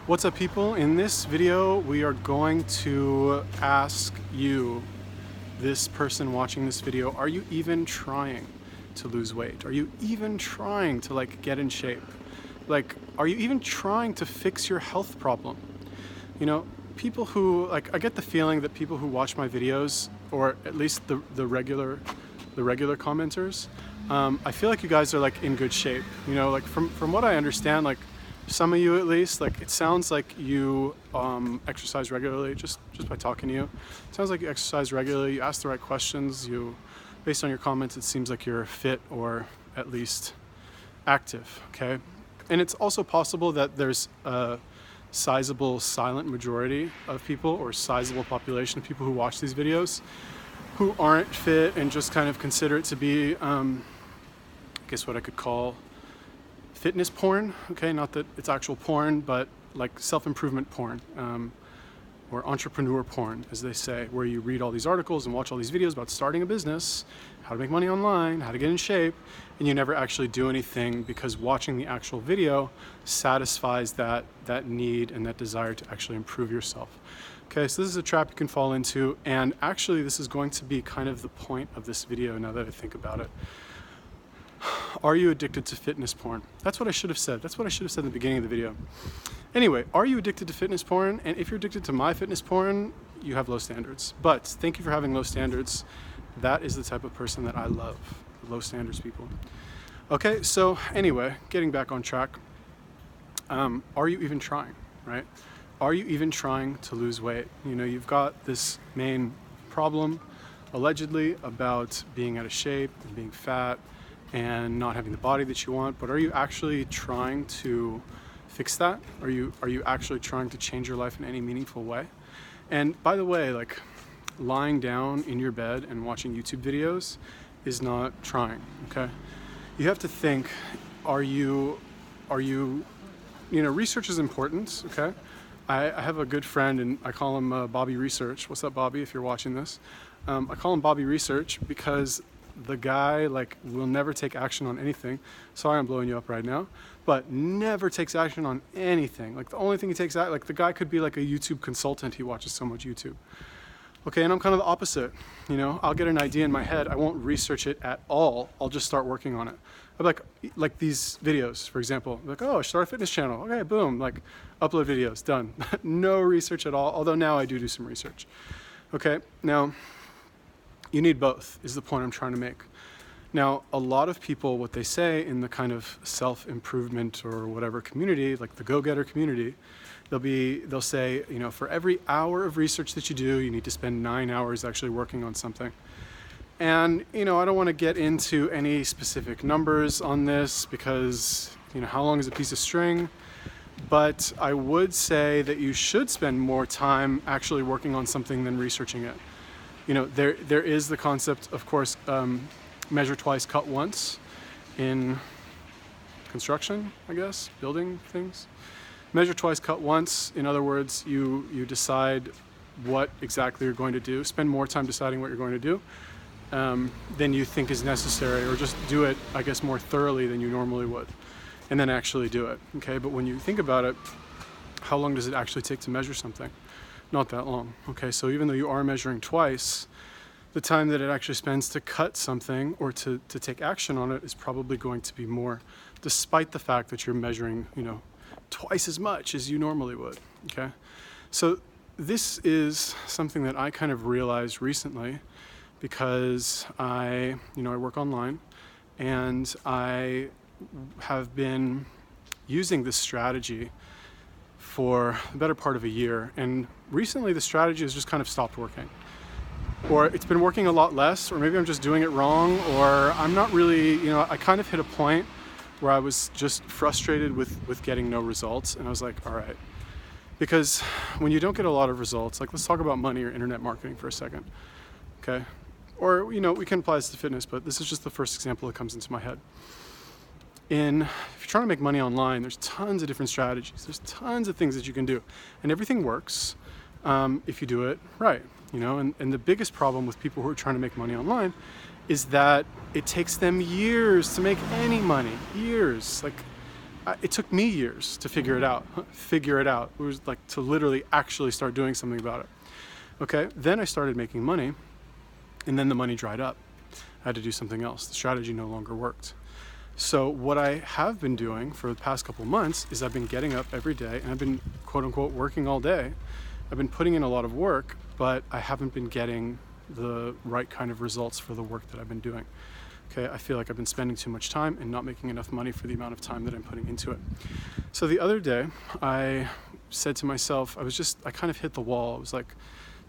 What's up, people? In this video we are going to ask you, this person watching this video, are you even trying to lose weight? Are you even trying to get in shape? Are you even trying to fix your health problem? You know, people who I get the feeling that people who watch my videos, or at least the regular commenters, I feel like you guys are in good shape. You know, from what I understand, some of you at least, it sounds like you exercise regularly just by talking to you. It sounds like you exercise regularly, you ask the right questions, based on your comments, it seems like you're fit or at least active, okay? And it's also possible that there's a sizable silent majority of people, or sizable population of people who watch these videos who aren't fit and just kind of consider it to be, I guess what I could call fitness porn, okay? Not that it's actual porn, but like self-improvement porn, or entrepreneur porn, as they say, where you read all these articles and watch all these videos about starting a business, how to make money online, how to get in shape, and you never actually do anything because watching the actual video satisfies that need and that desire to actually improve yourself. Okay, so this is a trap you can fall into, and actually this is going to be kind of the point of this video now that I think about it. Are you addicted to fitness porn? That's what I should have said. That's what I should have said in the beginning of the video. Anyway, are you addicted to fitness porn? And if you're addicted to my fitness porn, you have low standards. But thank you for having low standards. That is the type of person that I love, low standards people. Okay, so anyway, getting back on track. Are you even trying, right? Are you even trying to lose weight? You know, you've got this main problem, allegedly, about being out of shape and being fat and not having the body that you want, but are you actually trying to fix that? Are you actually trying to change your life in any meaningful way? And by the way, lying down in your bed and watching YouTube videos is not trying, okay? You have to think, you know, research is important, okay? I have a good friend, and I call him Bobby Research. What's up, Bobby, if you're watching this? I call him Bobby Research because the guy will never take action on anything. Sorry, I'm blowing you up right now, but never takes action on anything. The only thing he takes out, the guy could be a YouTube consultant. He watches so much YouTube. Okay, and I'm kind of the opposite. You know, I'll get an idea in my head. I won't research it at all. I'll just start working on it. I'm like these videos, for example. Oh, start a fitness channel. Okay, boom, upload videos, done. No research at all, although now I do some research. Okay, now, you need both, is the point I'm trying to make. Now, a lot of people, what they say in the kind of self-improvement or whatever community, like the go-getter community, they'll say, you know, for every hour of research that you do, you need to spend 9 hours actually working on something. And, you know, I don't want to get into any specific numbers on this because, you know, how long is a piece of string? But I would say that you should spend more time actually working on something than researching it. You know, there is the concept, of course, measure twice, cut once in construction, I guess, building things. Measure twice, cut once. In other words, you decide what exactly you're going to do, spend more time deciding what you're going to do than you think is necessary, or just do it, I guess, more thoroughly than you normally would, and then actually do it, okay? But when you think about it, how long does it actually take to measure something? Not that long, okay? So even though you are measuring twice, the time that it actually spends to cut something or to take action on it is probably going to be more, despite the fact that you're measuring, you know, twice as much as you normally would, okay? So this is something that I kind of realized recently because I work online, and I have been using this strategy for the better part of a year, and recently the strategy has just kind of stopped working, or it's been working a lot less, or maybe I'm just doing it wrong, or I'm not really, you know, I kind of hit a point where I was just frustrated with getting no results, and I was like, all right, because when you don't get a lot of results, let's talk about money or internet marketing for a second, okay? Or, you know, we can apply this to fitness, but this is just the first example that comes into my head. If you're trying to make money online, there's tons of different strategies. There's tons of things that you can do, and everything works if you do it right, you know. And the biggest problem with people who are trying to make money online is that it takes them years to make any money. Years, It took me years to figure it out. It was like to literally actually start doing something about it. Okay, then I started making money, and then the money dried up. I had to do something else. The strategy no longer worked. So what I have been doing for the past couple months is I've been getting up every day, and I've been quote unquote working all day. I've been putting in a lot of work, but I haven't been getting the right kind of results for the work that I've been doing. Okay, I feel like I've been spending too much time and not making enough money for the amount of time that I'm putting into it. So the other day, I said to myself, I kind of hit the wall. I was like,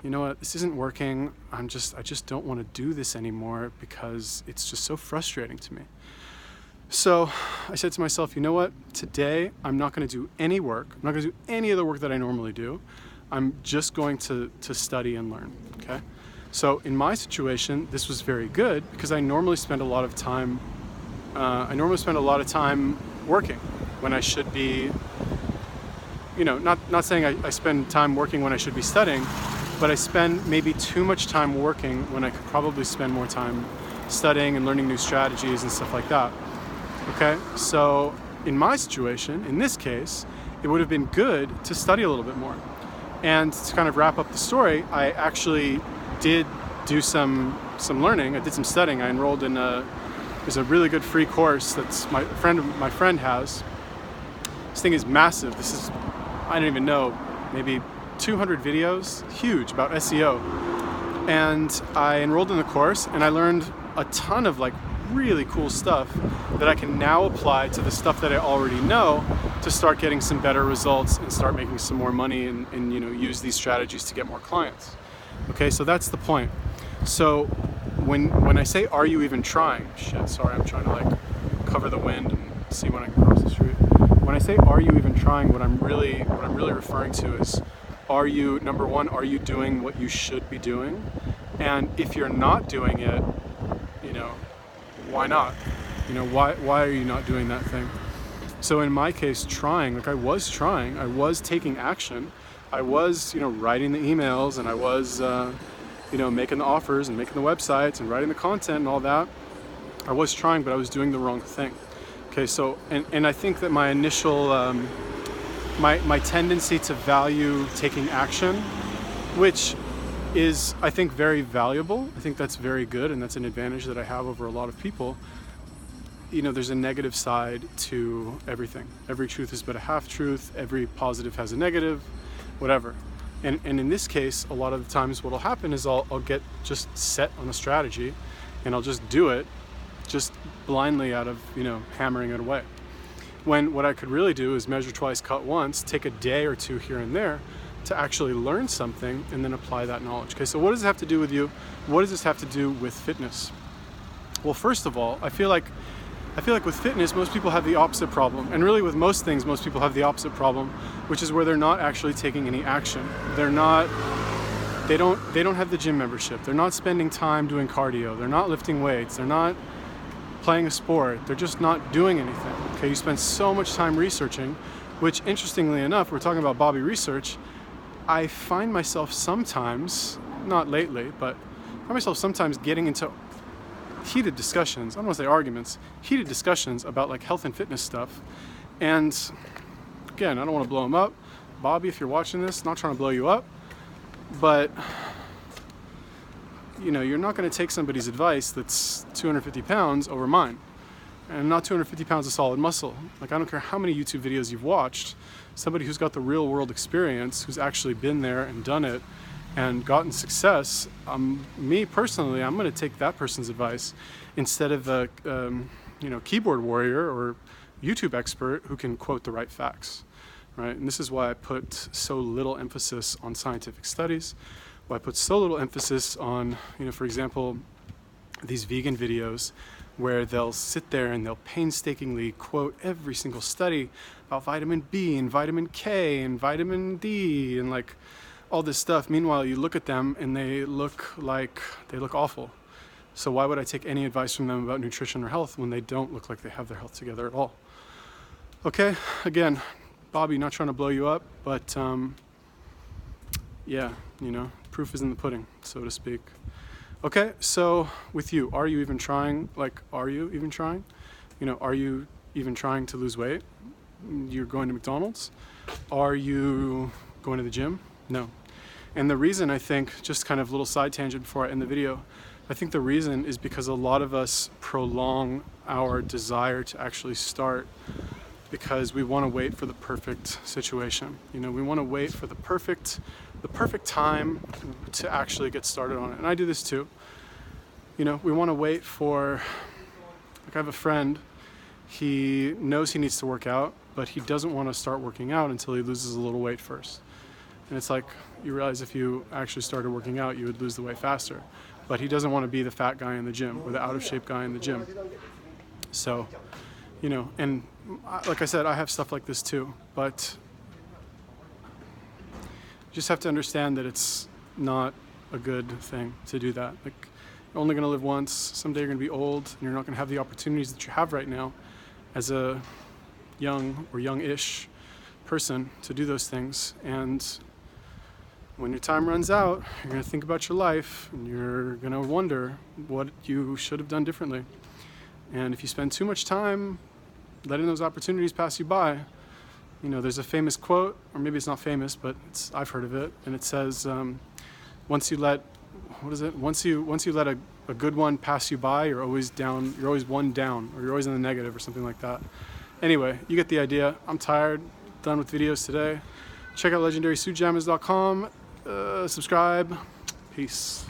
you know what, this isn't working. I just don't want to do this anymore because it's just so frustrating to me. So I said to myself, you know what, today I'm not going to do any work. I'm not going to do any of the work that I normally do. I'm just going to study and learn, okay? So in my situation, this was very good because I normally spend a lot of time working when I should be, not saying I spend time working when I should be studying, but I spend maybe too much time working when I could probably spend more time studying and learning new strategies and stuff like that. Okay, so in my situation, in this case, it would have been good to study a little bit more. And to kind of wrap up the story, I actually did do some learning. I did some studying. I enrolled in there's a really good free course that's my friend has. This thing is massive. I don't even know, maybe 200 videos, huge, about SEO. And I enrolled in the course and I learned a ton of like really cool stuff that I can now apply to the stuff that I already know to start getting some better results and start making some more money and use these strategies to get more clients. Okay, so that's the point. So when I say, are you even trying? Shit, sorry, I'm trying to like cover the wind and see when I can cross the street. When I say, are you even trying, what I'm really referring to is, number one, are you doing what you should be doing? And if you're not doing it, why not? Why are you not doing that thing? So in my case, I was taking action. I was, writing the emails, and I was, making the offers and making the websites and writing the content and all that. I was trying, but I was doing the wrong thing. Okay, so, and I think that my initial, my tendency to value taking action, which is, I think, very valuable. I think that's very good, and that's an advantage that I have over a lot of people. There's a negative side to everything. Every truth is but a half-truth. Every positive has a negative, whatever. And in this case, a lot of the times what will happen is I'll get just set on a strategy, and I'll just do it, just blindly out of, hammering it away. When what I could really do is measure twice, cut once, take a day or two here and there to actually learn something and then apply that knowledge. Okay, so what does it have to do with you? What does this have to do with fitness? Well, first of all, I feel like with fitness, most people have the opposite problem. And really with most things, most people have the opposite problem, which is where they're not actually taking any action. They don't have the gym membership. They're not spending time doing cardio. They're not lifting weights. They're not playing a sport. They're just not doing anything. Okay, you spend so much time researching, which interestingly enough, we're talking about Bobby research. I find myself sometimes, not lately, but I find myself sometimes getting into heated discussions, I don't want to say arguments, heated discussions about like health and fitness stuff. And again, I don't want to blow him up. Bobby, if you're watching this, not trying to blow you up, but you're not going to take somebody's advice that's 250 pounds over mine. And not 250 pounds of solid muscle. Like, I don't care how many YouTube videos you've watched, somebody who's got the real world experience, who's actually been there and done it and gotten success, me personally, I'm going to take that person's advice instead of a keyboard warrior or YouTube expert who can quote the right facts, right? And this is why I put so little emphasis on scientific studies, why I put so little emphasis on, for example, these vegan videos where they'll sit there and they'll painstakingly quote every single study about vitamin B and vitamin K and vitamin D and like all this stuff. Meanwhile, you look at them and they look awful. So why would I take any advice from them about nutrition or health when they don't look like they have their health together at all? Okay, again, Bobby, not trying to blow you up, but yeah, proof is in the pudding, so to speak. Okay, so with you, are you even trying? Like, are you even trying? Are you even trying to lose weight? You're going to McDonald's? Are you going to the gym? No. And the reason, I think, just kind of a little side tangent before I end the video, I think the reason is because a lot of us prolong our desire to actually start because we want to wait for the perfect situation. You know, we want to wait for the perfect time to actually get started on it. And I do this too. You know, we want to wait for, like, I have a friend, he knows he needs to work out, but he doesn't want to start working out until he loses a little weight first. And it's like, you realize if you actually started working out, you would lose the weight faster. But he doesn't want to be the fat guy in the gym or the out of shape guy in the gym. So, you know, and like I said, I have stuff like this too, but you just have to understand that it's not a good thing to do that. Like, you're only going to live once. Someday you're going to be old and you're not going to have the opportunities that you have right now as a young or young-ish person to do those things. And when your time runs out, you're going to think about your life and you're going to wonder what you should have done differently. And if you spend too much time letting those opportunities pass you by, you know, there's a famous quote, or maybe it's not famous, but I've heard of it, and it says, once you let a good one pass you by, you're always one down, or you're always in the negative or something like that. Anyway, you get the idea. I'm tired, done with videos today. Check out legendarysuitjammers.com, subscribe, peace.